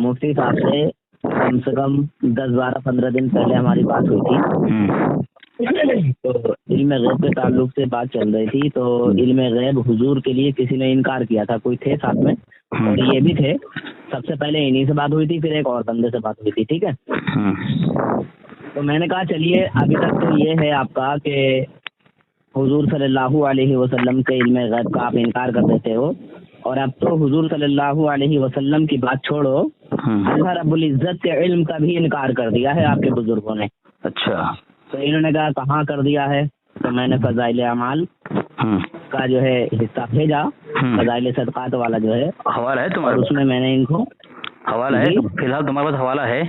مفتی صاحب سے کم 10-12-15 دن پہلے ہماری بات ہوئی تھی، تو علم غیب کے تعلق سے بات چل رہی تھی. تو علم غیب حضور کے لیے کسی نے انکار کیا تھا، کوئی تھے ساتھ میں اور یہ بھی تھے. سب سے پہلے انہی سے بات ہوئی تھی، پھر ایک اور بندے سے بات ہوئی تھی. ٹھیک ہے، تو میں نے کہا چلیے ابھی تک تو یہ ہے آپ کا کہ حضور صلی اللہ علیہ وسلم کے علم غیب کا آپ انکار کر دیتے ہو، اور اب تو حضور صلی اللہ علیہ وسلم کی بات چھوڑو، اللہ رب العزت کے علم کا بھی انکار کر دیا ہے آپ کے بزرگوں نے. اچھا، تو انہوں نے کہا کہاں کر دیا ہے؟ تو میں نے فضائل اعمال کا جو ہے حصہ بھیجا، فضائل صدقات والا جو ہے حوالہ ہے اور تمہارے اس میں نے ان کو حوالہ ہے فی الحال تمہارے پاس حوالہ ہے؟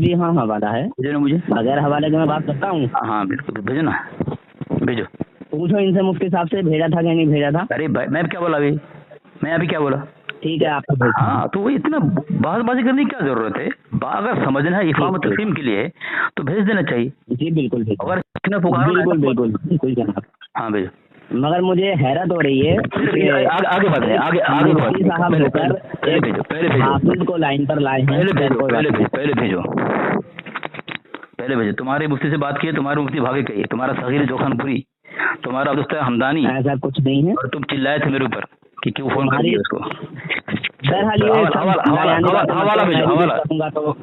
جی ہاں حوالہ ہے. بھیجو نا مجھے. بغیر حوالے کے میں بات کرتا ہوں؟ ہاں بالکل بھیجو نا، بھیجو. پوچھو ان سے مفتی صاحب سے بھیجا تھا کہ نہیں بھیجا تھا. ارے بھائی میں کیا بولا ابھی، میں ابھی کیا بولا؟ ٹھیک ہے آپ کو ہاں تو وہ اتنا بحث بازی کرنے کی کیا ضرورت ہے؟ اگر سمجھنا ہے افہام و تفہیم کے لیے تو بھیج دینا چاہیے. جی بالکل اگر بالکل جناب. ہاں بھیجو. مگر مجھے حیرت ہو رہی ہے کہ آگے بڑھ رہے آگے مفتی صاحب ہو کر ایک حافظ کو لائن پر لائے ہیں. پہلے بھیجو. تمہارے مفتی سے بات کی ہے، تمہارے مفتی بھاگے کہیے، تمہارا صغیر جوخان پوری، تمہارا دوست ہمدانی، ایسا کچھ نہیں ہے. اور تم چلائے تھے میرے اوپر کہ کیوں فون کر دیا اس کو.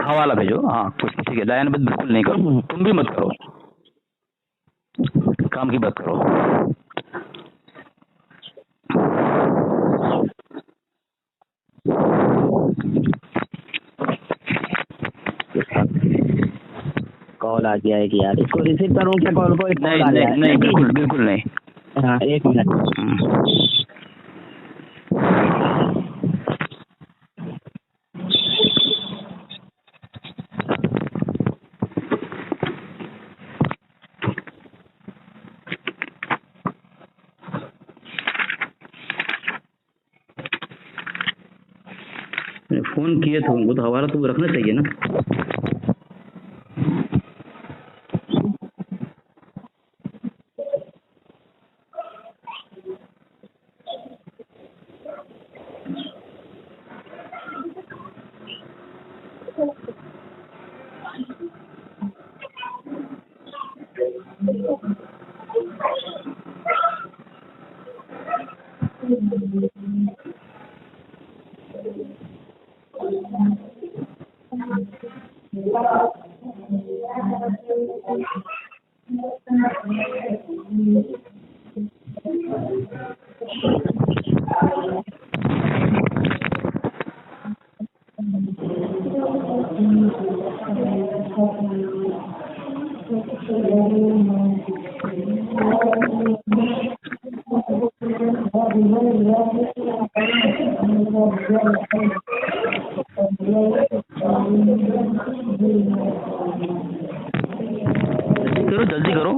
حوالہ بھیجو. ہاں ٹھیک ہے، لائن بات بالکل نہیں کرو، تم بھی مت کرو، کام کی بات کرو. کال آ گیا ہے کہ یار اس کو ریسیو کروں کیا کال کو؟ نہیں بالکل نہیں. ہاں ایک منٹ. فون کیے تھے ان کو تو حوالہ تو رکھنا چاہیے نا. جلدی کرو.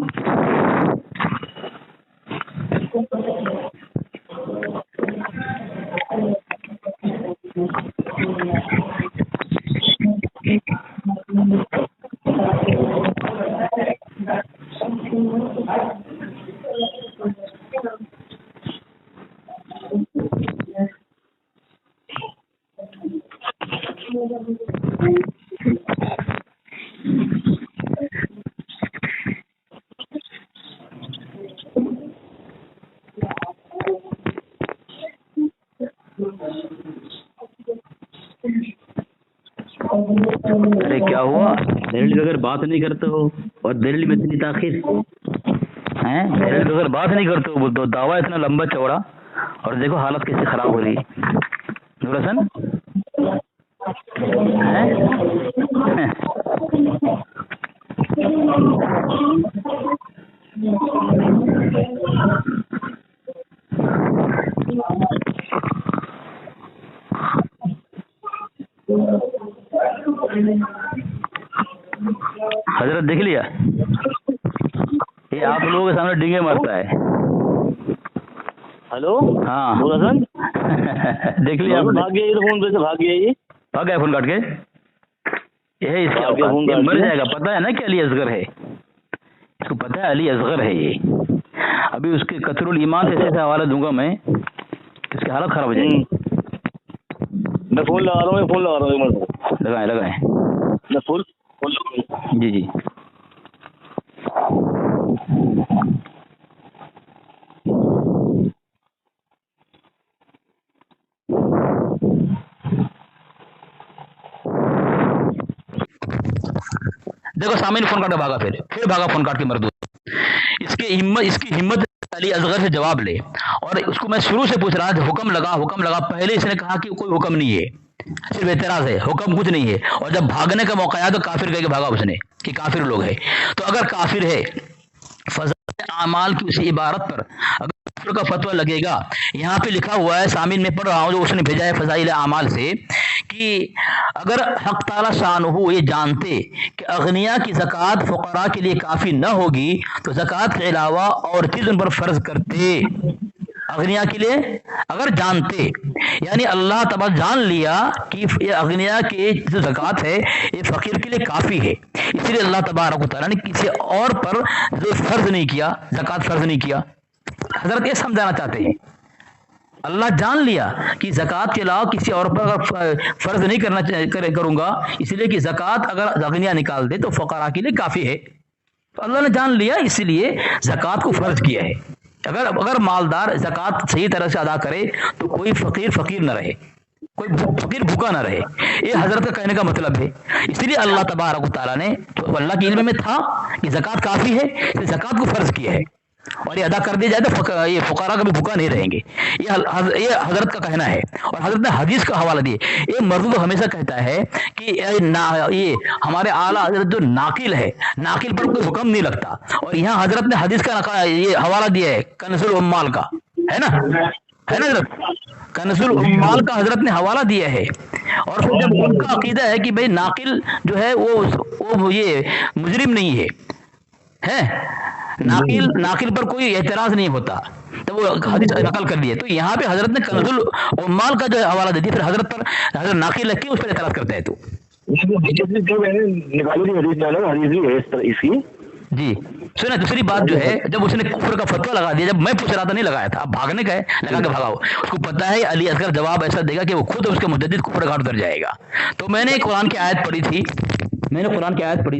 ارے کیا ہوا؟ دہلی بغیر بات نہیں کرتے ہو اور دہلی میں اتنی تاخیر ہیں. دہلی بغیر بات نہیں کرتے ہو تو دعویٰ اتنا لمبا چوڑا، اور دیکھو حالت کیسے خراب ہو رہی ہے. نور حسن حضرت دیکھ لیا یہ آپ لوگوں کے سامنے ڈنگے مارتا ہے. ہلو ہاں نور حسن دیکھ لیا آپ نے؟ بھاگ گیا فون پہ سے، بھاگ گیا یہ، بھاگ گیا فون کاٹ کے. یہ اس کے مر جائے گا. پتہ ہے نا کہ علی اصغر ہے، اس کو پتہ ہے علی اصغر ہے. یہ ابھی اس کے قطر الایمان سے ایسے حوالہ دوں گا میں، اس کی حالت خراب ہو جائے گی. میں فون لگا رہا ہوں لگائیں لگائیں میں فون جی جی دیکھو سامنے فون کاٹ کے بھاگا، پھر بھاگا فون کاٹ کے مردود. اس کی ہمت علی اصغر سے جواب لے. اور اس کو میں شروع سے پوچھ رہا تھا، حکم لگا. پہلے اس نے کہا کہ کوئی حکم نہیں ہے، صرف اعتراض ہے، حکم کچھ نہیں ہے. اور جب بھاگنے کا موقع آیا تو کافر کہہ کے بھاگا اس نے کہ کافر لوگ ہے. تو اگر کافر ہے، فضائل اعمال کی اسی عبارت پر اگر کفر کا فتویٰ لگے گا. یہاں پہ لکھا ہوا ہے، سامعین میں پڑھ رہا ہوں جو اس نے بھیجا ہے فضائل اعمال سے، کہ اگر حق تعالی شانہ یہ جانتے کہ اغنیا کی زکوٰۃ فقراء کے لیے کافی نہ ہوگی تو زکوٰۃ کے علاوہ اور چیز ان پر فرض کرتے. اغنیا کے لیے اگر جانتے، یعنی اللہ تبارک جان لیا کہ یہ اغنیا کی جو زکوٰۃ ہے یہ فقیر کے لیے کافی ہے، اس لیے اللہ تبارک و تعالیٰ نے کسی اور پر جو فرض نہیں کیا، زکوٰۃ فرض نہیں کیا. حضرت یہ سمجھانا چاہتے ہیں، اللہ جان لیا کہ زکوٰۃ کے علاوہ کسی اور پر اگر فرض نہیں کروں گا، اس لیے کہ زکوٰۃ اگر اغنیا نکال دے تو فقراء کے لیے کافی ہے. تو اللہ نے جان لیا، اس لیے زکوٰۃ کو فرض کیا ہے. اگر مالدار زکوٰۃ صحیح طرح سے ادا کرے تو کوئی فقیر نہ رہے، کوئی فقیر بھوکا نہ رہے. یہ حضرت کا کہنے کا مطلب ہے. اس لیے اللہ تبارک و تعالیٰ نے، تو اللہ کے علم میں تھا کہ زکوٰۃ کافی ہے، اس زکوٰۃ کو فرض کیا ہے، اور یہ ادا کر دی جائے تو یہ فقراء کبھی بھوکا نہیں رہیں گے. یہ حضرت کا کہنا ہے. اور حضرت نے حدیث کا حوالہ دیے. یہ مردود ہمیشہ کہتا ہے کہ یہ ہمارے اعلیٰ حضرت جو ناقل ہے، ناقل پر کوئی حکم نہیں لگتا. اور یہاں حضرت نے حدیث کا یہ حوالہ دیا ہے کنز العمال کا، ہے نا حضرت، کنز العمال کا حضرت نے حوالہ دیا ہے. اور پھر جب ان کا عقیدہ ہے کہ بھئی ناقل جو ہے وہ یہ مجرم نہیں ہے، ناقل پر کوئی اعتراض نہیں ہوتا، تو وہ حدیث نقل کر لیے. تو یہاں پہ حضرت نے کنز العمال کا جو حوالہ دے دیا، پھر حضرت ناقل رکھ کے اس پر اعتراض کرتا ہے. تو جی سنا. دوسری بات جو ہے، جب اس نے کفر کا فتویٰ لگا دیا، جب میں پوچھ رہا تھا نہیں لگایا تھا، اب بھاگنے کا ہے، لگا کے بھاگا. اس کو پتا ہے علی اصغر جواب ایسا دے گا کہ وہ خود اس کے مجدد کفر گھاٹ اتر جائے گا. تو میں نے قرآن کی آیت پڑھی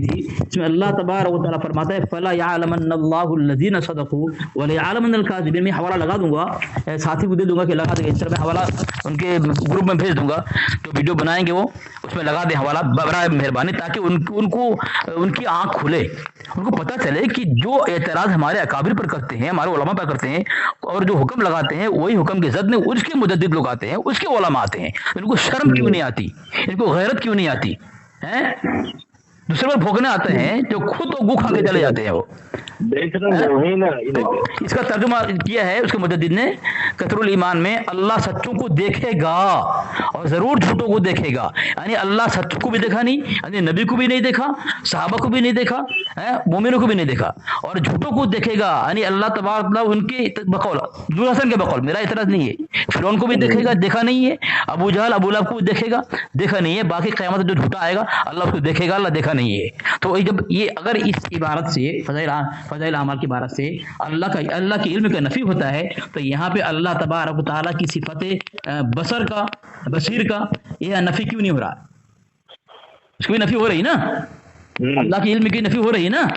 تھی، اس میں اللہ تبارک و تعالیٰ فرماتا ہے فَلَا يَعْلَمَنَّ اللَّهُ الَّذِينَ صَدَقُوا وَلَيَعْلَمَنَّ الْكَاذِبِينَ. میں حوالہ لگا دوں گا، ساتھی کو دے دوں گا کہ لگا دے. اس طرح میں حوالہ ان کے گروپ میں بھیج دوں گا، جو ویڈیو بنائیں گے وہ اس میں لگا دیں حوالہ برائے مہربانی، تاکہ ان کی آنکھ کھلے، ان کو پتہ چلے کہ جو اعتراض ہمارے اکابر پر کرتے ہیں، ہمارے علماء پر کرتے ہیں، اور جو حکم لگاتے ہیں وہی حکم کے زد میں اس کے مجدد لوگ آتے ہیں، اس کے علماء آتے ہیں. ان کو شرم کیوں نہیں آتی، ان کو غیرت کیوں نہیں آتی ہیں؟ دوسرے پر بھوکنے آتے ہیں جو خود تو گو کھا کے چلے جاتے ہیں. وہ اس کا ترجمہ کیا ہے اس کے مجدد نے کثر الایمان میں، اللہ سچوں کو دیکھے گا اور ضرور جھوٹوں کو دیکھے گا. یعنی اللہ سچ کو بھی دیکھا نہیں، یعنی نبی کو بھی نہیں دیکھا، صحابہ کو بھی نہیں دیکھا، مومنوں کو بھی نہیں دیکھا، اور جھوٹوں کو دیکھے گا. یعنی اللہ تبارک اللہ ان کے بقول، ذو حسن کے بقول، میرا اعتراض نہیں ہے. فرعون کو بھی دیکھے گا، دیکھا نہیں ہے. ابو جہل ابو لہب کو بھی دیکھے گا، دیکھا نہیں ہے. باقی قیامت جو جھوٹا آئے گا اللہ اس کو دیکھے گا، اللہ دیکھا نہیں ہے. تو جب یہ اگر اس عبارت سے فضائل اعمال کی عبارت سے اللہ کے علم کا نفی ہوتا ہے، تو یہاں پہ اللہ تبارک و تعالیٰ کی صفت بصر کا، بصیر کا یہ نفی کیوں نہیں ہو رہا؟ اس کی بھی نفی ہو رہی نا، اللہ کے علم کی نفی ہو رہی نا.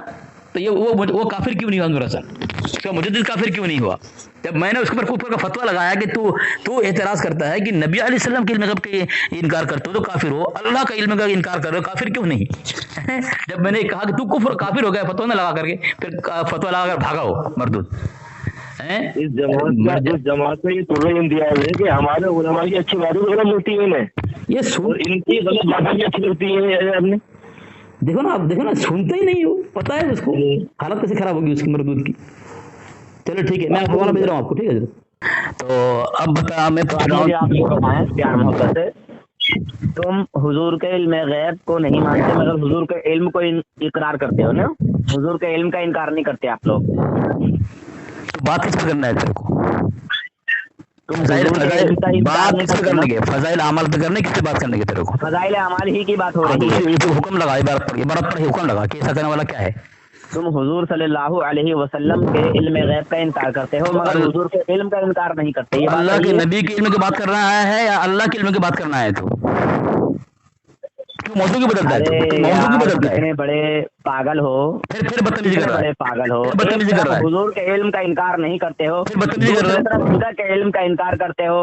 تو یہ وہ کافر کیوں نہیں ہوا؟ دراصل اس کا مجدد کافر کیوں نہیں ہوا؟ جب میں نے اس کے اوپر کا فتویٰ لگایا کہ تو اعتراض کرتا ہے کہ نبی علیہ السلام کے علم کا انکار کرتے ہو تو کافر ہو، اللہ کا علم کا انکار کر رہے ہو، کافر کیوں نہیں؟ جب میں نے کہا کہ تو کافر ہو گیا فتویٰ نہ لگا کر کے، پھر فتویٰ لگا کر بھاگا ہو مردود. اس جماعت میں یہ ترغیب امتیاز ہے کہ ہمارے علماء کی اچھی باتیں غلط ملتی ہیں انہیں، یہ ان کی غلط باتیں بھی اچھی لگتی ہیں. دیکھو نا، آپ دیکھو نا، سنتے ہی نہیں ہو، پتہ ہے اس کو حالت کیسے خراب ہوگی اس کی مردود کی. چلو ٹھیک ہے، میں حوالہ بھیج رہا ہوں آپ کو، ٹھیک ہے. تو اب بتا، میں پوچھ رہا ہوں پیار محبت سے، تم حضور کے علم غیب کو نہیں مانتے مگر حضور کے علم کو اقرار کرتے ہو نا، حضور کے علم کا انکار نہیں کرتے آپ لوگ. تو بات کس پہ کرنا ہے تیرے کو؟ بات کس پہ کرنے کے؟ فضائل اعمال پہ کرنے، کس سے بات کرنے کے تیرے کو؟ فضائل اعمال ہی کی بات ہو رہی ہے. حکم لگا، عبارت پڑھ حکم لگا کہ ایسا کرنے والا کیا ہے. तुम हुजूर सल्लल्लाहु अलैहि वसल्लम के इल्म गैब का इनकार करते हो मगर हुजूर के इल्म का इनकार नहीं करते। ये अल्लाह के नबी के इल्म की बात करना आया है या अल्लाह के इल्म की बात करना है? तो क्यों मौजूद की बदलता है? मौजूद की बदलता है? इतने बड़े पागल हो, फिर बदतमीजी कर रहा है, पागल हो, बदतमीजी कर रहा है। हुजूर के इल्म का इनकार नहीं करते हो, फिर बदतमीजी कर रहा है। खुदा के इल्म का इनकार करते हो,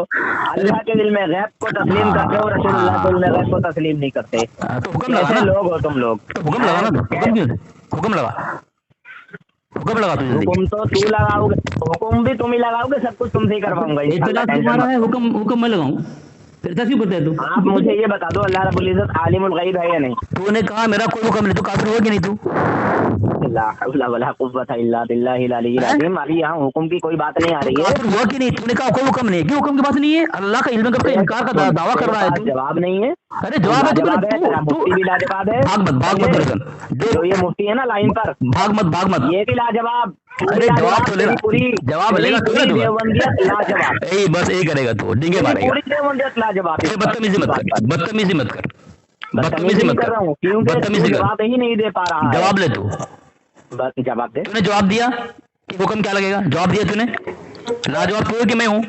अल्लाह के इल्म गैब को तस्लीम करते हो, रसूलुल्लाह के इल्म गैब को तस्लीम नहीं करते। तो हुक्म लगा, लोग हो तुम लोग। तो हुक्म लगा ना, हुक्म लगा, हुक्म लगा तुझे। हुक्म तो तू लगाओगे, हुक्म भी तुम ही लगाओगे, सब कुछ तुमसे ही करवाऊंगा। तुम्हारा है हुक्म मैं लगाऊं, फिर क्या क्यों करता है तू? आप मुझे ये बता दो, अल्लाह रब्बुल इज्जत आलिमुल गैब है या नहीं? तूने कहा मेरा कोई हुक्म नहीं, तो काफिर हो कि नहीं तू? ला हौला वला कुव्वता इल्ला बिल्लाहिल अलिय्यिल अज़ीम। अभी यहाँ हुक्म की कोई बात नहीं आ रही है। काफिर हुआ कि नहीं? तूने कहा कोई हुक्म नहीं है, क्यों हुक्म की बात नहीं है? अल्लाह का इल्म का इनकार का दावा कर रहा है तू। जवाब नहीं है। अरे जवाब है, मुफ्ती भी लाजवाब है। भाग मत जो ये मुफ्ती है ना लाइन पर, भाग मत ये भी लाजवाब। अरे जवाब तो लेना, जवाब लेगा तू ना, लाजवाब। बस यही करेगा तू, डिंगे मारेगा। पूरी देवबंदियत लाजवाब। बदतमीजी मत कर, बदतमीजी मत कर, बदतमीजी मत कर रहा हूँ, क्योंकि जवाब ही नहीं दे पा रहा। जवाब ले तू, जवाब दे। तूने जवाब दिया कि हुक्म क्या लगेगा? जवाब दिया तूने, लाजवाब तू है कि मैं हूँ?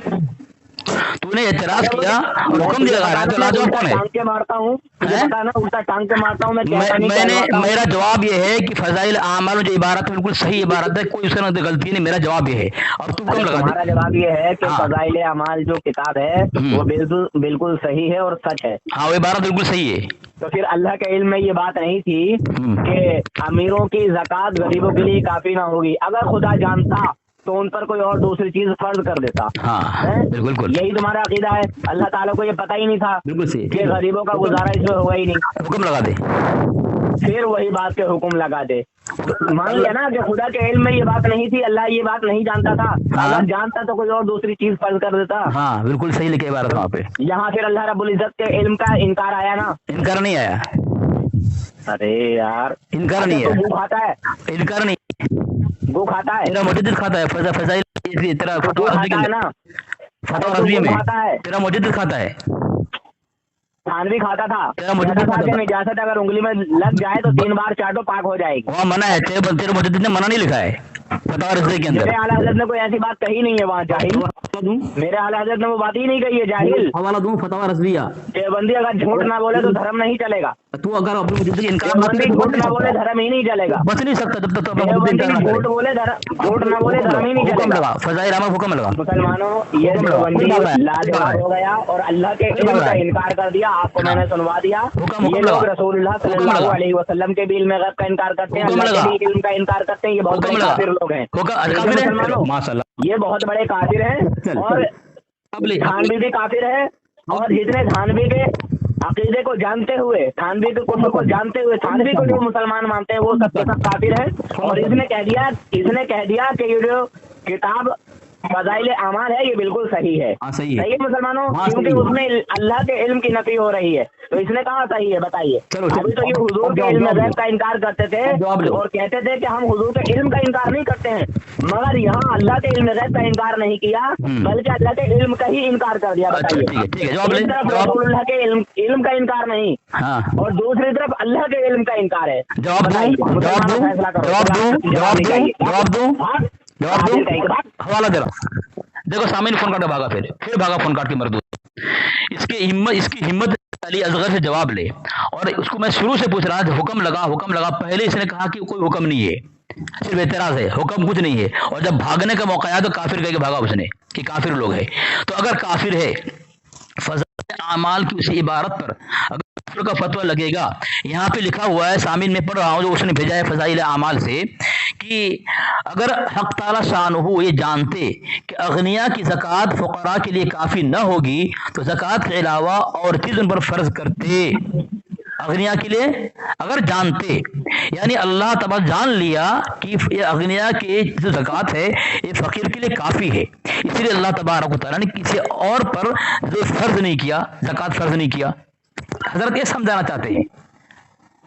तूने एतराज किया और हुक्म दिया, तो लाजवाब कौन है? टांग के मारता हूँ, उल्टा टांग के मारता हूँ मैंने मेरा जवाब ये है कि फजाइल आमाल जो इबारत बिल्कुल सही इबारत है, कोई उसके अंदर गलती नहीं। मेरा जवाब ये है। अब तू हुक्म लगा। हमारा जवाब ये है कि फजाइल आमाल जो किताब है वो बिल्कुल सही है और सच है। हाँ, वो इबारत बिल्कुल सही है। तो फिर अल्लाह के इल्म में ये बात नहीं थी कि अमीरों की ज़कात गरीबों के लिए काफी ना होगी। अगर खुदा जानता तो उन पर कोई और दूसरी चीज फर्ज कर देता। हाँ, बिल्कुल। यही तुम्हारा अकीदा है। अल्लाह ताला को ये पता ही नहीं था बिल्कुल सही कि गरीबों का गुजारा इसमें होगा ही नहीं। हुक्म लगा दे, फिर वही बात के हुक्म लगा दे। मान लिया ना कि खुदा के इल्म में ये बात नहीं थी, अल्लाह ये बात नहीं जानता था। अगर जानता तो कोई और दूसरी चीज फर्ज कर देता। हाँ, बिल्कुल सही लिखे इबारत वहाँ पे। यहाँ फिर अल्लाह रब्बुल इज्जत के इल्म का इनकार आया ना? इनकार नहीं आया। अरे यार, इनकार नहीं है। गू खाता है? इनकार नहीं, गू खाता है। तेरा मुजद्दिद खाता है, फजाइल तेरा फतवा है ना, फतवा रज़विया में खाता है। तेरा मुजद्दिद खाता है, थानवी खाता था। तेरा मुजद्दिद खाता था। निजासत अगर उंगली में लग जाए तो 3 बार चाटो पाक हो जाएगी। वहाँ मना है, तेरे मुजद्दिद ने मना नहीं लिखा है फतवा रज़विया के अंदर। मेरे आला हज़रत ने कोई ऐसी बात कही नहीं है वहाँ, जाहिल। मेरे आला हज़रत ने वो बात ही नहीं कही है, जाहिल। हवाला दूं फतवा रज़विया। देवबंदी अगर झूठ ना बोले तो धर्म नहीं चलेगा। तू अगर अपने मुजद्दिद की इनकार मत कर, झूठ ना बोले धर्म ही नहीं चलेगा। बच नहीं सकता जब तक झूठ ना बोले धर्म ही नहीं चलेगा। फजाइल आमाल हुक्म लगा। मुसलमानों, ये देवबंदी लाजवाब हो गया और अल्लाह के इल्म का इनकार कर दिया। आपको मैंने सुनवा दिया। ये लोग रसूलुल्लाह सल्लल्लाहु अलैहि वसल्लम के भी इल्म गैब का इनकार करते हैं, अल्लाह के भी इल्म का इनकार करते हैं। ये बहुत बड़े काफिर लोग हैं। ये बहुत बड़े काफिर हैं और थानवी भी काफिर है। और जितने थानवी के अकीदे को जानते हुए, थानवी के कुफर को जानते हुए, थानवी को जो मुसलमान मानते हैं वो सब काफिर है। और इसने कह दिया कि ये जो किताब फजाइल आमाल है ये बिल्कुल सही है। सही है मुसलमानों, क्योंकि उसमें अल्लाह के इल्म की नफी हो रही है। तो इसने कहा सही है, बताइए। अभी तो ये हुजूर के इल्म गैब का इनकार करते थे और कहते थे कि हम हुजूर के इल्म का इनकार नहीं करते हैं, मगर यहाँ अल्लाह के इल्म गैब का इनकार नहीं किया बल्कि अल्लाह के इल्म का ही इनकार कर दिया। बताइए, एक तरफ रसूलुल्लाह के इल्म का इनकार नहीं और दूसरी तरफ अल्लाह के इल्म का इनकार है। हवाला दे रहा। देखो सामने फोन काट के भागा, फिर भागा फोन काट के मर दो। इसकी हिम्मत अली असगर से जवाब ले। और उसको मैं शुरू से पूछ रहा था, हुक्म लगा। पहले इसने कहा कि कोई हुक्म नहीं है, सिर्फ एतराज है, हुक्म कुछ नहीं है। और जब भागने का मौका आया तो काफिर कह के भागा उसने कि काफिर लोग है। तो अगर काफिर है, फज़ाइल आमाल की उसी इबारत पर अगर काफिर का फतवा लगेगा। यहाँ पे लिखा हुआ है, सामिन में पढ़ रहा हूँ जो उसने भेजा है फज़ाइल आमाल से, कि अगर हक ताला शानहू ये जानते कि अगनिया की ज़कात फ़ुक़रा के लिए काफ़ी न होगी तो ज़कात के अलावा और चीज़ उन पर फ़र्ज करते। अगनिया के लिए अगर जानते, यानी अल्लाह तबार जान लिया कि ये अगनिया की जो ज़कात है ये फ़कीर के लिए काफ़ी है, इसलिए अल्लाह तबारक व तआला ने किसी और पर जो फ़र्ज नहीं किया, ज़कात फ़र्ज नहीं किया। हज़रत ये समझाना चाहते हैं,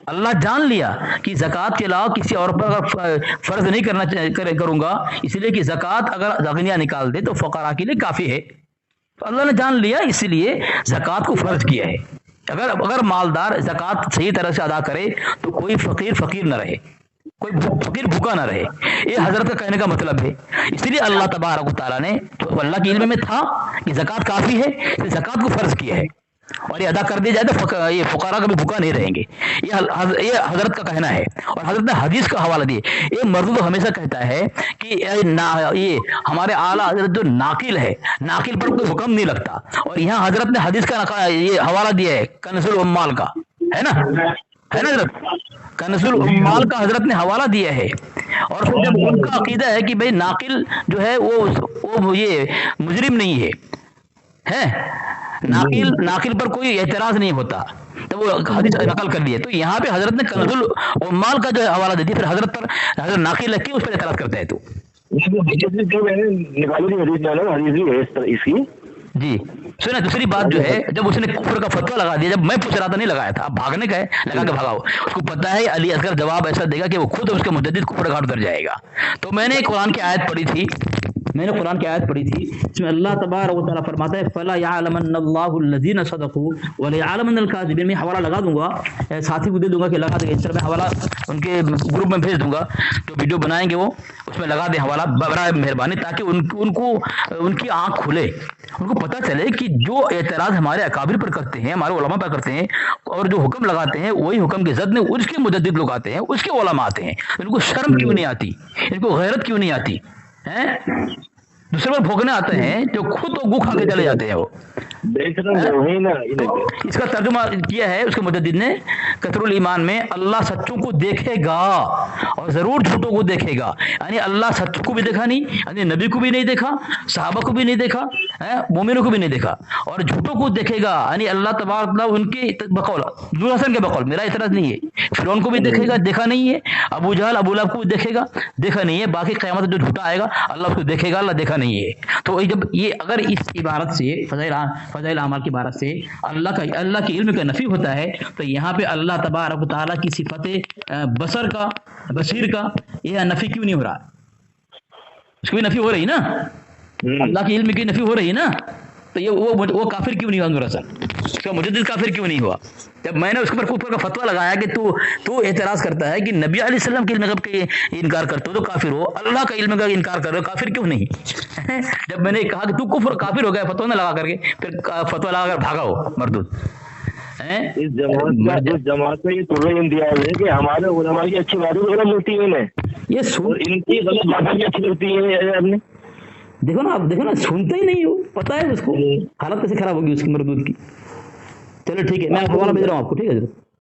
अल्लाह जान लिया कि ज़कात के अलावा किसी और पर अगर फ़र्ज नहीं करूँगा, इसलिए कि ज़कात अगर अगनिया निकाल दे तो फ़क़रा के लिए काफ़ी है। तो अल्लाह ने जान लिया, इसलिए ज़कात को फ़र्ज किया है। अगर मालदार ज़कात सही तरह से अदा करे तो कोई फ़कीर न रहे। कोई फकीर भूखा ना रहे, ये हजरत का कहने का मतलब है। इसलिए अल्लाह तबारक व तआला ने, तो अल्लाह के इल्म में था कि ज़कात काफी है, इसलिए ज़कात को फर्ज किया है, और ये अदा कर दिया जाए तो ये फुकारा कभी भूखा नहीं रहेंगे। ये हजरत का कहना है, और हजरत ने हदीस का हवाला दिए। ये मर्दूद हमेशा कहता है कि ये हमारे आला हजरत जो नाकिल है, नाकिल पर कोई हुक्म नहीं लगता, और यहाँ हजरत ने हदीस का ये हवाला दिया है कन्ज़ुल उम्माल का, है ना हजरत, कन्ज़ुल उम्माल का हजरत ने हवाला दिया है। और फिर जब उनका अकीदा है कि भाई नाकिल जो है वो ये मुजरिम नहीं है नाकिल पर कोई एतराज नहीं होता, तो वो हदीस नकल कर दिए। तो यहाँ पे हजरत ने कन्ज़ुल उम्माल का जो है हवाला दे दिया, फिर हजरत पर हजरत नाकिल रख के उस पर एतराज करता है। तो इसकी जी सुना। दूसरी बात जो है, जब उसने कुफ्र का फतवा लगा दिया, जब मैं पूछ रहा था नहीं लगाया था, अब भागने का है, लगा के भागाओ। उसको पता है अली असगर जवाब ऐसा देगा कि वो खुद उसके मुजद्दिद कुफ्र घाट उतर जाएगा। तो मैंने कुरान की आयत पढ़ी थी, इसमें अल्लाह तबारक व तआला फरमाता है फला यअलमन्नल्लाहु अल्लज़ीना सदक़ू व लयअलमन्नल काज़िबीन। मैं हवाला लगा दूंगा, साथी को दे दूंगा कि लगा देंगे, इस तरह मैं हवाला उनके ग्रुप में भेज दूंगा, तो वीडियो बनाएंगे वो उसमें लगा दें हवाला, बराए मेहरबानी, ताकि उनकी आंख खुले, उनको पता चले कि जो एतराज़ हमारे अकाबिर पर करते हैं, हमारे उलमा पर करते हैं, और जो हुक्म लगाते हैं वही हुक्म की ज़द में उसके मुजद्दिद लोग आते हैं, उसके उलमा आते हैं। इनको शर्म क्यों नहीं आती, इनको गैरत क्यों नहीं आती हैं? दूसरे पर भोगने आते हैं जो खुद तो गू खा के चले जाते हैं। वो तो इसका तर्जुमा किया है उसके मुजद्दिद ने कतरुल ईमान में, अल्लाह सच्चों को देखेगा और जरूर झूठों को देखेगा। यानी अल्लाह सच्चों को भी देखा नहीं, यानी नबी को भी नहीं देखा, सहाबा को भी नहीं देखा, मोमिनों को भी नहीं देखा, और झूठों को देखेगा। यानी अल्लाह तबारक उनके बकौल, ज़ुल हसन के बकौल, मेरा इतराज नहीं है, फिरौन को भी देखेगा, देखा नहीं है, अबू जहल अबू लहब को भी देखेगा, देखा नहीं है, बाकी क़यामत जो झूठा आएगा अल्लाह उसको देखेगा, अल्लाह देखा नहीं है। तो जब ये अगर इस इबारत से फ़ज़ाइल आमाल की इबारत से अल्लाह के इल्म का नफ़ी होता है, तो यहाँ पे अल्लाह तबारक व तआला की सिफ़त बसर का, बसीर का, यह नफ़ी क्यों नहीं हो रहा? उसकी भी नफ़ी हो रही ना, अल्लाह के इल्म की नफ़ी हो रही ना, तो ये वो काफिर क्यों नहीं हुआ? उसका मुजद्दिद काफिर क्यों नहीं हुआ? जब मैंने उसके ऊपर कुफर का फतवा लगाया कि तू एतराज करता है कि नबी अलैहि सल्लम के इल्म के इनकार करते हो तो काफिर हो, अल्लाह का इल्म का इनकार कर रहे हो, काफिर क्यों नहीं? जब मैंने कहा कि तू कुफर काफिर हो गया फतवा न लगा करके, फिर फतवा लगा कर भागा हो मरदूद। इस जमात में ये तुर्रे इम्तियाज है कि हमारे उलमा की अच्छी बातें गलत मिलती है, ये इनकी गलत बातें भी अच्छी मिलती है। आपने देखो ना सुनते ही नहीं हो, पता है उसको हालत कैसे खराब होगी उसकी मरदूद की। चलो ठीक है, मैं हवाला भेज रहा हूँ आपको, ठीक है।